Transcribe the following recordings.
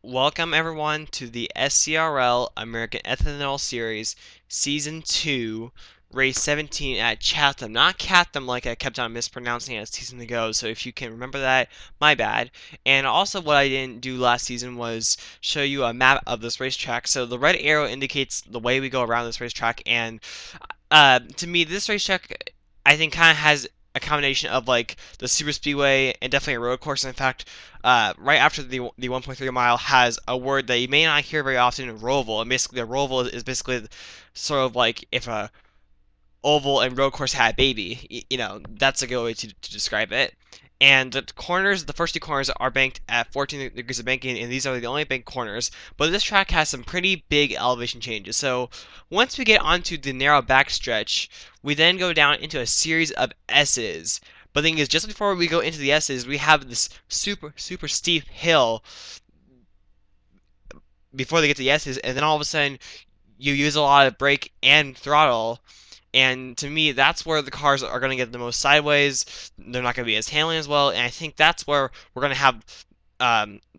Welcome everyone to the SERL American Ethanol Series Season 2, Race 17 at Chatham. Not Chatham like I kept on mispronouncing it a season ago, so if you can remember that, my bad. And also what I didn't do last season was show you a map of this racetrack. So the red arrow indicates the way we go around this racetrack, and to me this racetrack I think kind of has a combination of like the super speedway and definitely a road course. In fact, right after the 1.3 mile has a word that you may not hear very often, roval. And basically, a roval is basically sort of like if a oval and road course had a baby. You know, that's a good way to describe it. And the corners, the first two corners are banked at 14 degrees of banking, and these are the only banked corners. But this track has some pretty big elevation changes. So once we get onto the narrow backstretch, we then go down into a series of S's. But the thing is, just before we go into the S's, we have this super steep hill before they get to the S's, and then all of a sudden you use a lot of brake and throttle. And to me, that's where the cars are going to get the most sideways. They're not going to be as handling as well. And I think that's where we're going to have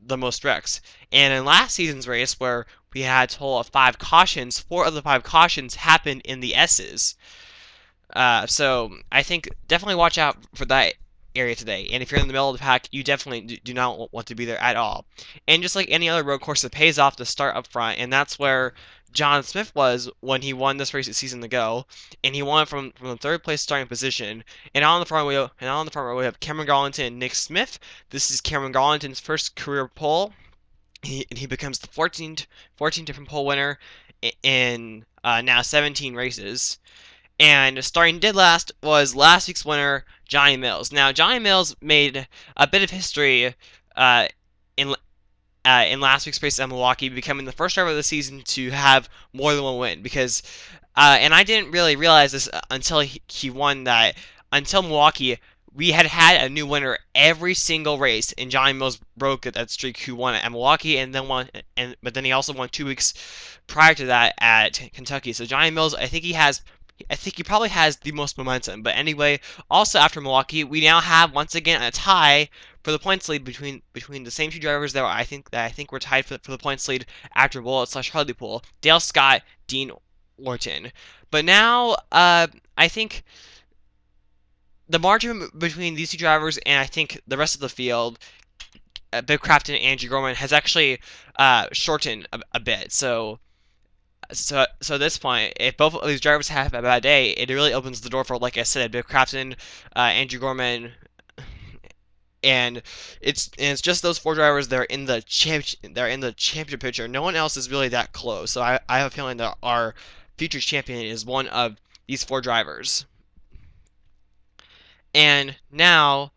the most wrecks. And in last season's race, where we had a total of 5 cautions, 4 of the 5 cautions happened in the S's. So I think definitely watch out for that area today. And if you're in the middle of the pack, you definitely do not want to be there at all. And just like any other road course, it pays off to start up front, and that's where John Smith was when he won this race a season ago, and he won from the third place starting position. And on the front row we have Cameron Garlington and Nick Smith. This is Cameron Garlington's first career pole. He becomes the 14 different pole winner in now 17 races. And starting dead last was last week's winner, Johnny Mills. Now, Johnny Mills made a bit of history in last week's race at Milwaukee, becoming the first driver of the season to have more than one win. Because, and I didn't really realize this until he won that. Until Milwaukee, we had a new winner every single race, and Johnny Mills broke that streak. Who won at Milwaukee, and then but then he also won 2 weeks prior to that at Kentucky. So Johnny Mills, I think he probably has the most momentum. But anyway, also after Milwaukee, we now have once again a tie for the points lead between the same two drivers that I think were tied for the points lead after Bullitt/Hartlepool, Dale Scott, Dean Orton. But now I think the margin between these two drivers and I think the rest of the field, Biff Crafton and Andrew Gorman, has actually shortened a bit. So at this point, if both of these drivers have a bad day, it really opens the door for, like I said, Biff Crafton, Andrew Gorman, and it's just those 4 drivers that are in the championship picture. No one else is really that close. So I have a feeling that our future champion is one of these 4 drivers. And now,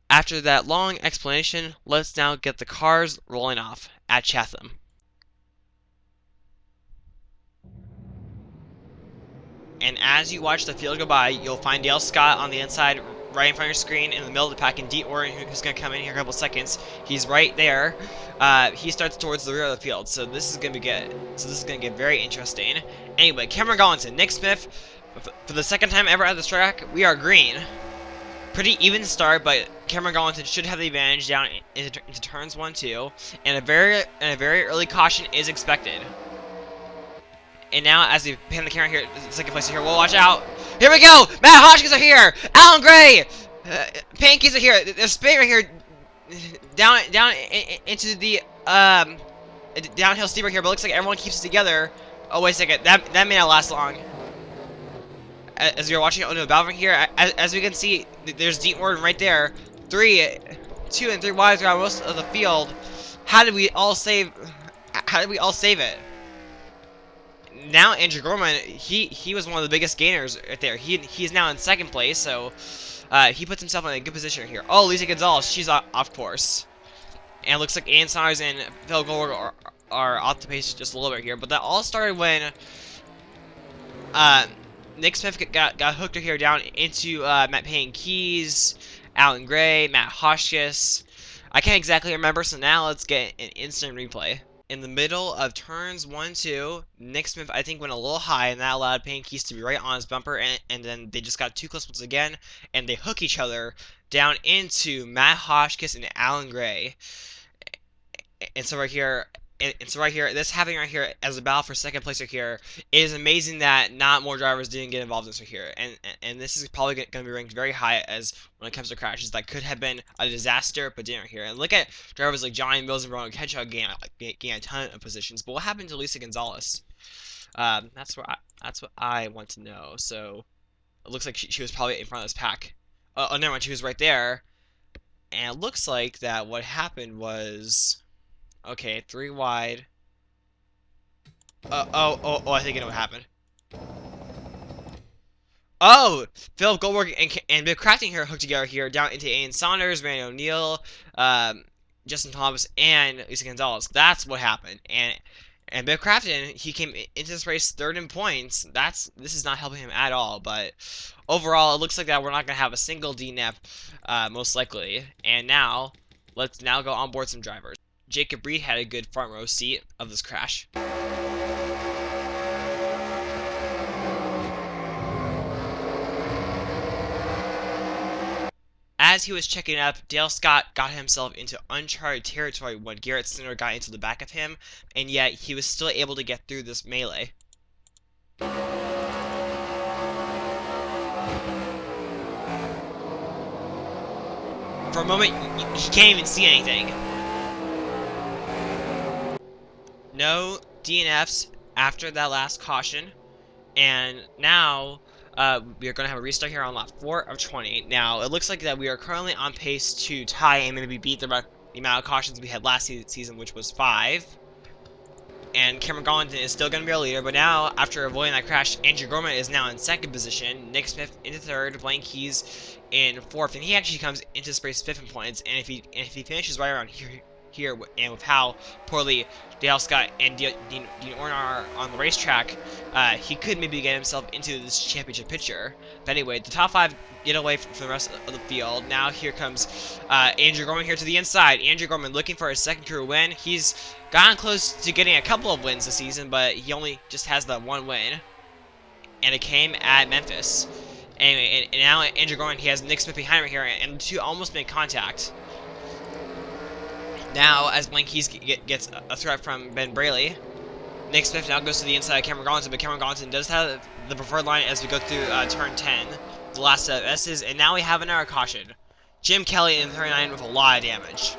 after that long explanation, let's now get the cars rolling off at Chatham. And as you watch the field go by, you'll find Dale Scott on the inside, right in front of your screen, in the middle of the pack, and Dean Orton, who's going to come in here in a couple seconds. He's right there. He starts towards the rear of the field, so this is going to be good. So this is going to get very interesting. Anyway, Cameron Garlington, Nick Smith, for the second time ever at this track, we are green. Pretty even start, but Cameron Garlington should have the advantage down into turns 1, 2, and a very early caution is expected. And now, as we pan the camera here, the second place here, well, watch out. Here we go! Matt Hotchkiss are here! Alan Gray! Pancakes are here! There's spin right here! Down into the, downhill steeper here, but it looks like everyone keeps it together. Oh, wait a second. That may not last long. As you're watching on the Balvin here, as we can see, there's Dean Orton right there. 2 and 3 wides around most of the field. How did we all save it? Now Andrew Gorman, he was one of the biggest gainers right there. He's now in second place, so he puts himself in a good position here. Oh, Lisa Gonzalez, she's off course. And it looks like Ian Saunders and Phil Goldberg are off the pace just a little bit here. But that all started when Nick Smith got hooked here down into Blaine Keyes, Alan Gray, Matt Hotchkiss. I can't exactly remember, so now let's get an instant replay. In the middle of turns 1, 2, Nick Smith, I think, went a little high, and that allowed Blaine Keyes to be right on his bumper, and then they just got too close once again, and they hook each other down into Matt Hotchkiss and Alan Gray. And so right here, this happening right here as a battle for second place right here, it is amazing that not more drivers didn't get involved in this right here. And this is probably going to be ranked very high as when it comes to crashes that could have been a disaster, but didn't right here. And look at drivers like Johnny Mills and Ronald Hedgehog gain a ton of positions. But what happened to Lisa Gonzalez? That's what I want to know. So it looks like she was probably in front of this pack. Oh, never mind, she was right there. And it looks like that what happened was, okay, 3 wide. Oh, I think I know what happened. Oh, Philip Goldberg and Biff Crafton here hooked together here down into Ian Saunders, Randy O'Neill, Justin Thomas, and Lisa Gonzalez. That's what happened. And Biff Crafton, he came into this race third in points. This is not helping him at all. But overall, it looks like that we're not gonna have a single DNF, most likely. And now, let's now go on board some drivers. Jacob Reed had a good front row seat of this crash. As he was checking up, Dale Scott got himself into uncharted territory when Garrett Sinner got into the back of him, and yet he was still able to get through this melee. For a moment, he can't even see anything. No DNFs after that last caution, and now we are going to have a restart here on lap 4 of 20. Now, it looks like that we are currently on pace to tie and maybe beat the amount of cautions we had last season, which was 5. And Cameron Gallatin is still going to be our leader, but now, after avoiding that crash, Andrew Gorman is now in second position, Nick Smith into third, Blaine Keyes in fourth, and he actually comes into this race 5th in points, and if he finishes right around here, and with how poorly Dale Scott and Dean Orton are on the racetrack, he could maybe get himself into this championship picture. But anyway, the top 5 get away from the rest of the field. Now here comes Andrew Gorman here to the inside. Andrew Gorman looking for his second career win. He's gotten close to getting a couple of wins this season, but he only just has that one win, and it came at Memphis. Anyway, and now Andrew Gorman, he has Nick Smith behind him here, and the two almost made contact. Now, as Blaine Keyes gets a threat from Ben Braley, Nick Smith now goes to the inside of Cameron Gallatin, but Cameron Gallatin does have the preferred line as we go through turn 10, the last set of S's, and now we have another caution. Jim Kelly in 39 with a lot of damage.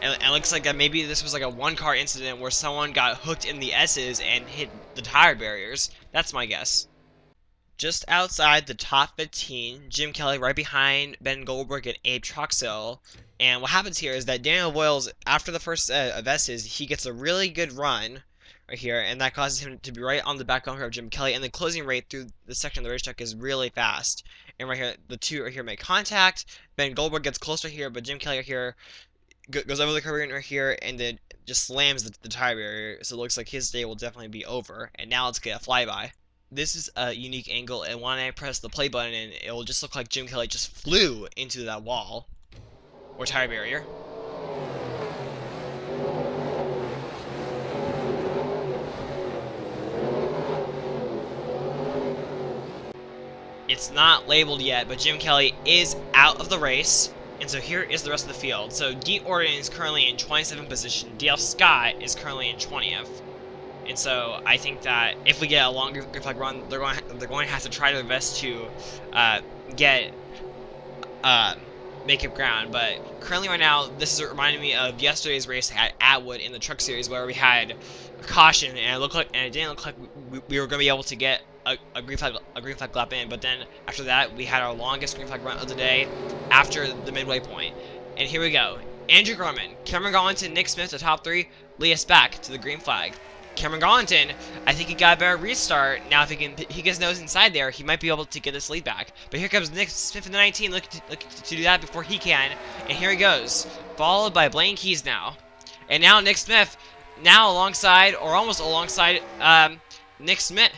And it looks like that maybe this was like a one-car incident where someone got hooked in the S's and hit the tire barriers. That's my guess. Just outside the top 15, Jim Kelly right behind Ben Goldberg and Abe Troxell. And what happens here is that Daniel Voiles, after the first set of S's, he gets a really good run right here, and that causes him to be right on the back bumper of Jim Kelly, and the closing rate through the section of the racetrack is really fast. And right here, the two right here make contact. Ben Goldberg gets closer here, but Jim Kelly right here goes over the curb right here, and then just slams the tire barrier, so it looks like his day will definitely be over. And now let's get a flyby. This is a unique angle, and when I press the play button, it will just look like Jim Kelly just flew into that wall or tire barrier. It's not labeled yet, but Jim Kelly is out of the race, and so here is the rest of the field. So Dean Orton is currently in 27th position, Dale Scott is currently in 20th. And so I think that if we get a longer green flag run, they're going to have to try their best to make up ground. But currently right now, this is reminding me of yesterday's race at Atwood in the Truck Series, where we had a caution, and it didn't look like we were going to be able to get a green flag lap in. But then after that, we had our longest green flag run of the day after the midway point. And here we go. Andrew Gorman, Cameron Gallatin, Nick Smith, the top 3, lead us back to the green flag. Cameron Gallatin, I think he got a better restart. Now if he gets his nose inside there, he might be able to get this lead back. But here comes Nick Smith in the 19, looking to do that before he can. And here he goes, followed by Blaine Keyes now. And now Nick Smith, now alongside, or almost alongside, Nick Smith.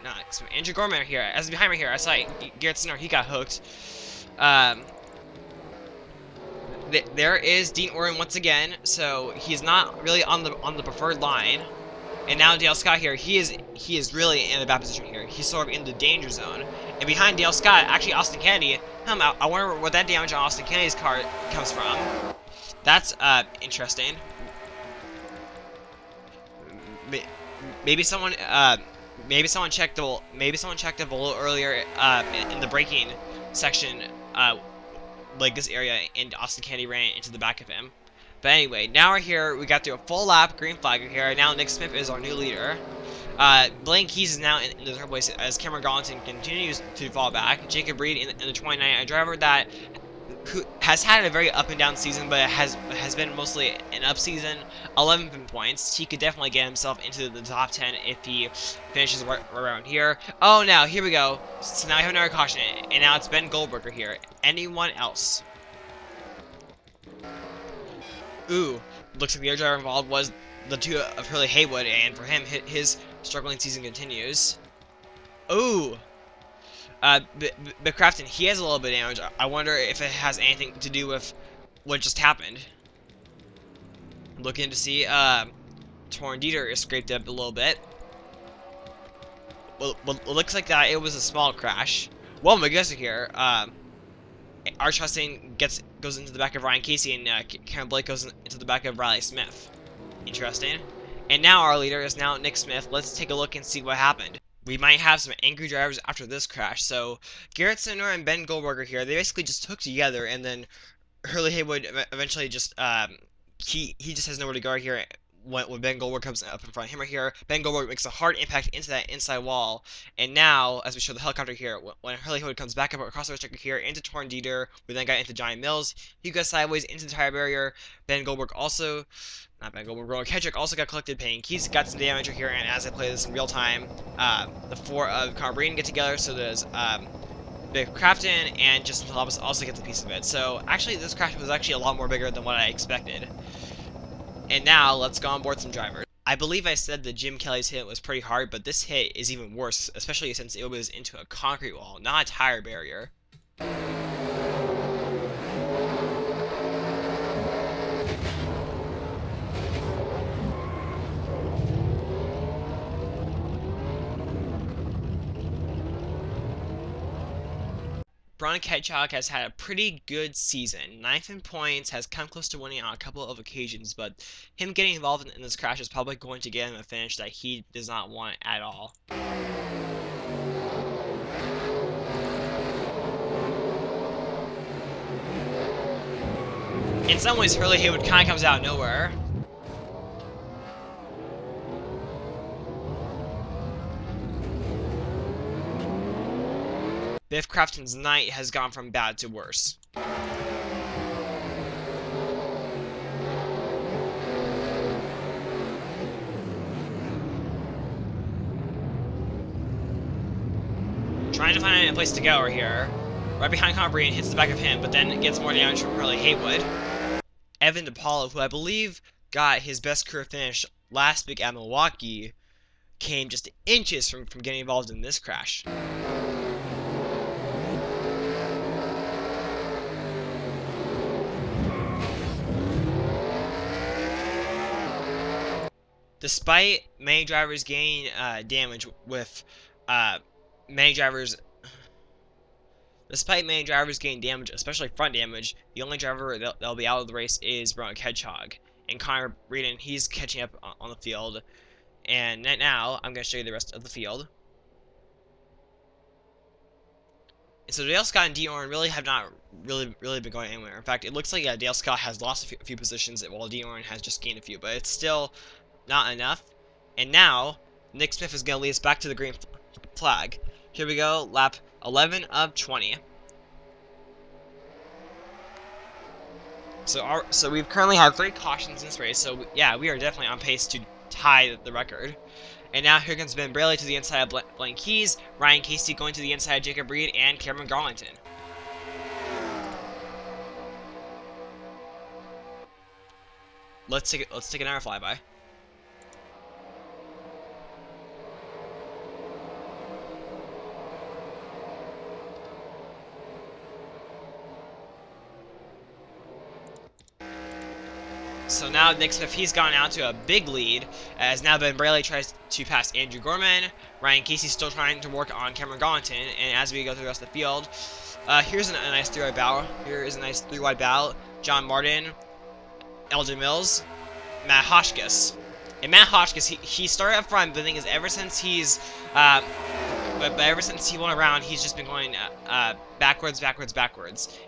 Not Nick Smith, Andrew Gorman here. As behind me here, I saw Garrett Sinner, he got hooked. There is Dean Orton once again, so he's not really on the preferred line. And now Dale Scott here, he is really in a bad position here. He's sort of in the danger zone. And behind Dale Scott, actually Austin Kennedy. I wonder what that damage on Austin Kennedy's car comes from. That's interesting. M- Maybe someone maybe someone checked the below earlier in the braking section like this area, and Austin Candy ran into the back of him. But anyway, now we're here. We got through a full lap, green flag here. Now Nick Smith is our new leader. Blaine Keyes is now in the third place as Cameron Gallatin continues to fall back. Jacob Reed in the 29, a driver that who has had a very up and down season, but has been mostly an up season. 11 points. He could definitely get himself into the top 10 if he finishes right around here. Oh, now here we go. So now I have another caution, and now it's Ben Goldberger here. Anyone else? Ooh, looks like the other driver involved was the two of Hurley Haywood, and for him, his struggling season continues. Ooh. Biff Crafton, he has a little bit of damage. I wonder if it has anything to do with what just happened. I'm looking to see, Torn Dieter is scraped up a little bit. Well, it looks like that it was a small crash. Well, my guess here, Arch Hussein goes into the back of Ryan Casey, and Karen Blake goes into the back of Riley Smith. Interesting. And now our leader is now Nick Smith. Let's take a look and see what happened. We might have some angry drivers after this crash. So Garrett Sinner and Ben Goldberger here, they basically just took together, and then Hurley Haywood eventually just he just has nowhere to go here when Ben Goldberg comes up in front of him right here. Ben Goldberg makes a hard impact into that inside wall, and now as we show the helicopter here, when Hurley Haywood comes back up across the checker here into Torn Dieter, we then got into Johnny Mills. He goes sideways into the tire barrier. Ben Goldberg also. Not Ben Goldberg, Rowan Kedrick also got collected pain. He's got some damage here, and as I play this in real time, the four of Connor Breen get together, so there's Biff Crafton and Justin Columbus also gets a piece of it. So actually, this crash was actually a lot more bigger than what I expected. And now, let's go on board some drivers. I believe I said that Jim Kelly's hit was pretty hard, but this hit is even worse, especially since it was into a concrete wall, not a tire barrier. Brian Hedgehog has had a pretty good season. 9th in points, has come close to winning on a couple of occasions, but him getting involved in this crash is probably going to get him a finish that he does not want at all. In some ways, Hurley Haywood kind of comes out of nowhere. Biff Crafton's night has gone from bad to worse. Trying to find a place to go right here. Right behind Connor Breen, hits the back of him, but then gets more damage from Hurley Haywood. Evan DePaulo, who I believe got his best career finish last week at Milwaukee, came just inches from getting involved in this crash. Despite many drivers gaining damage with many drivers getting damage, especially front damage, the only driver that'll be out of the race is Brian Hedgehog. And Connor Reedon, he's catching up on the field. And now I'm going to show you the rest of the field. And so Dale Scott and D. Orton really have not really been going anywhere. In fact, it looks like Dale Scott has lost a few positions while D. Orton has just gained a few, but it's still not enough. And now Nick Smith is going to lead us back to the green flag. Here we go, lap 11 of 20. So we've currently had 3 cautions in this race, so yeah, we are definitely on pace to tie the record. And now here comes Ben Braley to the inside of Blaine Keyes, Ryan Casey going to the inside of Jacob Reed, and Cameron Garlington. Let's take another flyby. So now Nick Smith, he's gone out to a big lead, as now Ben Braley tries to pass Andrew Gorman. Ryan Casey's still trying to work on Cameron Gallatin, and as we go through the rest of the field, here's a nice 3-wide battle. Here is a nice 3-wide battle. John Martin, Elgin Mills, Matt Hotchkiss. And Matt Hotchkiss, he started up front, but the thing is, ever since he's but ever since he went around, he's just been going backwards.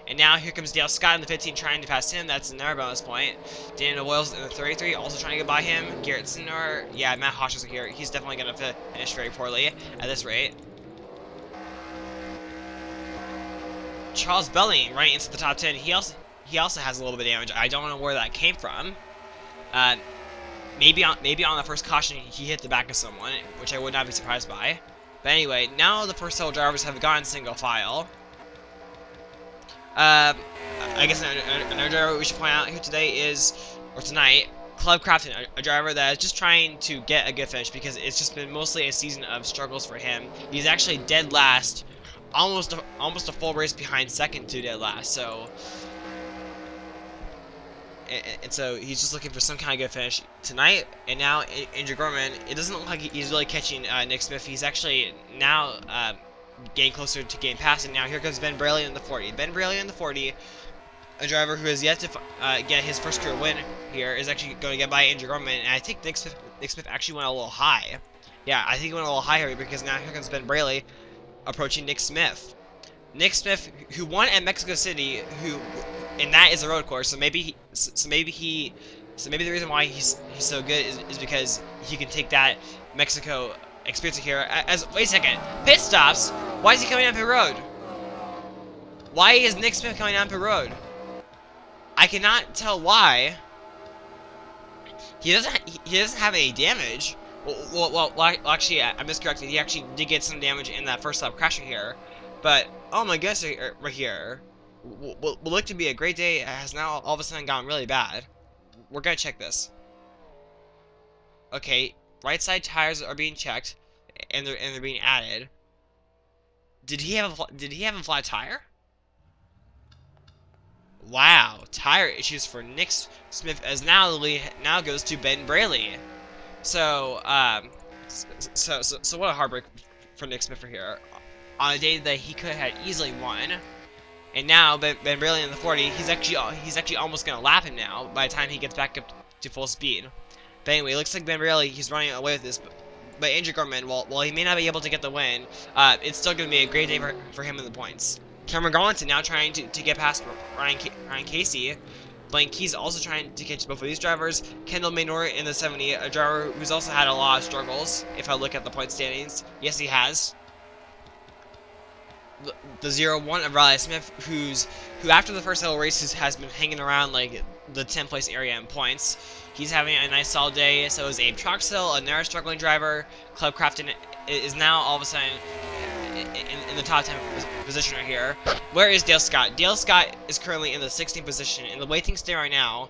And now here comes Dale Scott in the 15 trying to pass him. That's another bonus point. Daniel Wells in the 33 also trying to get by him. Garrett Sinor, yeah, Matt Hotchkiss here. He's definitely going to finish very poorly at this rate. Charles Belling right into the top 10. He also has a little bit of damage. I don't know where that came from. Maybe on the first caution he hit the back of someone, which I would not be surprised by. But anyway, now the first several drivers have gone single file. I guess another driver we should point out here tonight, Club Crafton, a driver that is just trying to get a good finish because it's just been mostly a season of struggles for him. He's actually dead last, almost a full race behind second to dead last. So. And so he's just looking for some kind of good finish tonight. And now Andrew Gorman, it doesn't look like he's really catching Nick Smith. He's actually now getting closer to getting past. And now here comes Ben Braley in the 40. Ben Braley in the 40, a driver who has yet to get his first career win here, is actually going to get by Andrew Gorman. And I think Nick Smith actually went a little high. Yeah, I think he went a little high here because now here comes Ben Braley approaching Nick Smith. Nick Smith, who won at Mexico City, and that is a road course, so maybe the reason why he's so good is because he can take that Mexico experience here. Wait a second, pit stops. Why is he coming down pit road? Why is Nick Smith coming down pit road? I cannot tell why. He doesn't have any damage. Well, actually, I'm miscorrected. He actually did get some damage in that first lap crashing here, but oh my goodness, right here. What looked to be a great day has now all of a sudden gone really bad. We're gonna check this. Okay, right side tires are being checked, and they're being added. Did he have a flat tire? Wow, tire issues for Nick Smith as now the lead now goes to Ben Braley. So so what a heartbreak for Nick Smith here on a day that he could have easily won. And now Ben Braley in the 40, he's actually almost gonna lap him now by the time he gets back up to full speed. But anyway, it looks like Ben Braley, he's running away with this. But Andrew Gorman, while he may not be able to get the win, it's still gonna be a great day for him in the points. Cameron Garlington now trying to get past Ryan Casey. Blaine Keyes also trying to catch both of these drivers. Kendall Maynor in the 70, a driver who's also had a lot of struggles. If I look at the point standings, yes, he has. The 0-1 of Riley Smith, who after the first several races has been hanging around like the 10th place area in points. He's having a nice solid day. So is Abe Troxell, another struggling driver. Club Crafton is now all of a sudden in the top 10 position right here. Where is Dale Scott? Dale Scott is currently in the 16th position, and the way things stand right now,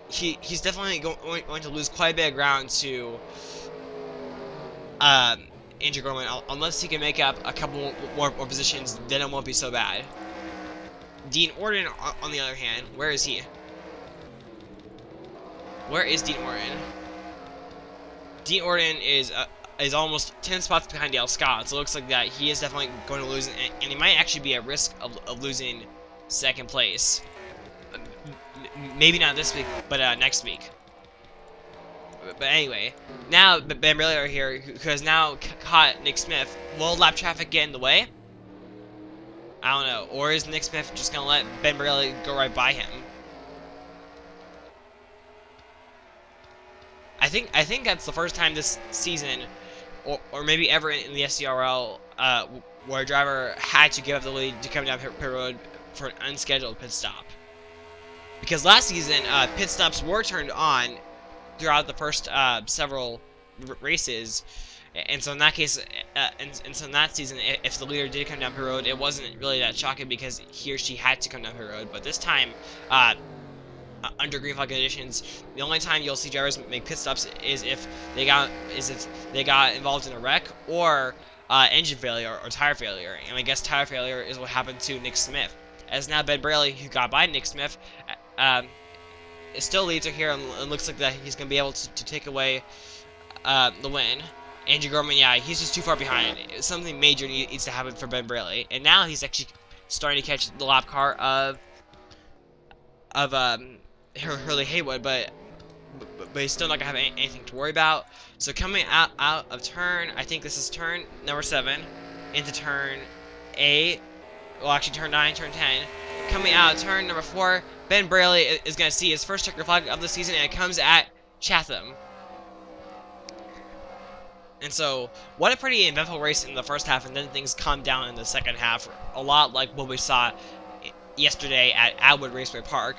he's definitely going to lose quite a bit of ground to Andrew Gorman, unless he can make up a couple more positions, then it won't be so bad. Dean Orton, on the other hand, where is he? Where is Dean Orton? Dean Orton is almost 10 spots behind Dale Scott, so it looks like that he is definitely going to lose, and he might actually be at risk of losing second place. Maybe not this week, but next week. But anyway, now Ben Braley are here, who has now caught Nick Smith. Will lap traffic get in the way? I don't know. Or is Nick Smith just going to let Ben Braley go right by him? I think that's the first time this season, or maybe ever in the SERL, where a driver had to give up the lead to come down pit road for an unscheduled pit stop. Because last season, pit stops were turned on throughout the first several races, and so in that case, and so in that season, if the leader did come down pit road, it wasn't really that shocking because he or she had to come down pit road. But this time, under green flag conditions, the only time you'll see drivers make pit stops is if they got involved in a wreck or engine failure or tire failure. And I guess tire failure is what happened to Nick Smith. As now Ben Braley, who got by Nick Smith, it still leads her here, and looks like that he's going to be able to take away the win. Andrew Gorman, yeah, he's just too far behind. Something major needs to happen for Ben Braley, and now he's actually starting to catch the lap car of Hurley Haywood, but he's still not gonna have anything to worry about. So coming out of turn, I think this is turn number 7 into turn 8. Well, actually, turn 9, turn 10. Coming out of turn number 4, Ben Braley is gonna see his first checker flag of the season, and it comes at Chatham. And so, what a pretty eventful race in the first half, and then things calmed down in the second half. A lot like what we saw yesterday at Atwood Raceway Park.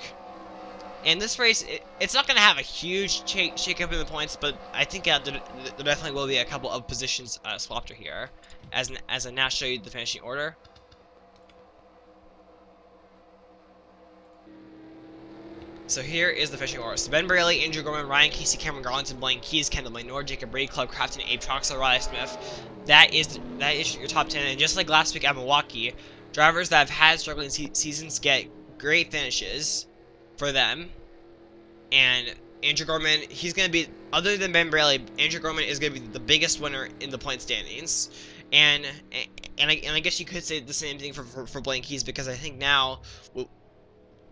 And this race, it's not going to have a huge shake-up in the points, but I think there definitely will be a couple of positions swapped here, as I now show you the finishing order. So here is the finishing order. So Ben Braley, Andrew Gorman, Ryan Casey, Cameron Garlington, Blaine Keyes, Kendall Maynor, Jacob Brady, Club Crafton, Abe Troxler, Riley Smith. That is your top 10. And just like last week at Milwaukee, drivers that have had struggling seasons get great finishes for them. And Andrew Gorman, he's going to be, other than Ben Braley, Andrew Gorman is going to be the biggest winner in the point standings. And I guess you could say the same thing for Blaine Keyes, because I think now,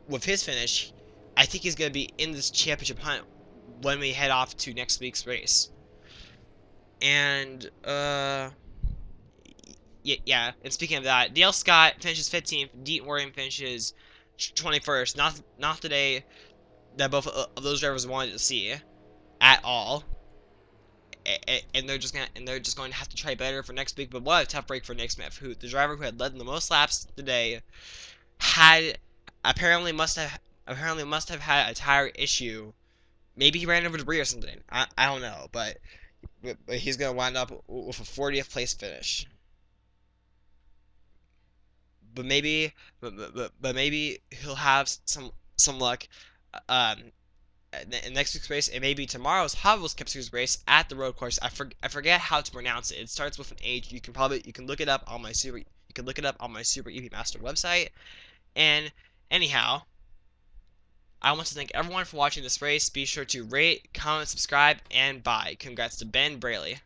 with his finish, I think he's going to be in this championship hunt when we head off to next week's race. And, yeah, and speaking of that, Dale Scott finishes 15th, Deaton Warren finishes 21st. Not the day that both of those drivers wanted to see at all. And they're just going to have to try better for next week. But what a tough break for Nick Smith, who the driver who had led the most laps today had apparently must have had a tire issue. Maybe he ran over debris or something. I don't know, but he's gonna wind up with a 40th place finish. But maybe he'll have some luck in next week's race, and maybe tomorrow's Havel's Cup Series race at the road course. I forget how to pronounce it. It starts with an H. You can look it up on my Super EP Master website. And anyhow, I want to thank everyone for watching this race. Be sure to rate, comment, subscribe, and buy. Congrats to Ben Braley.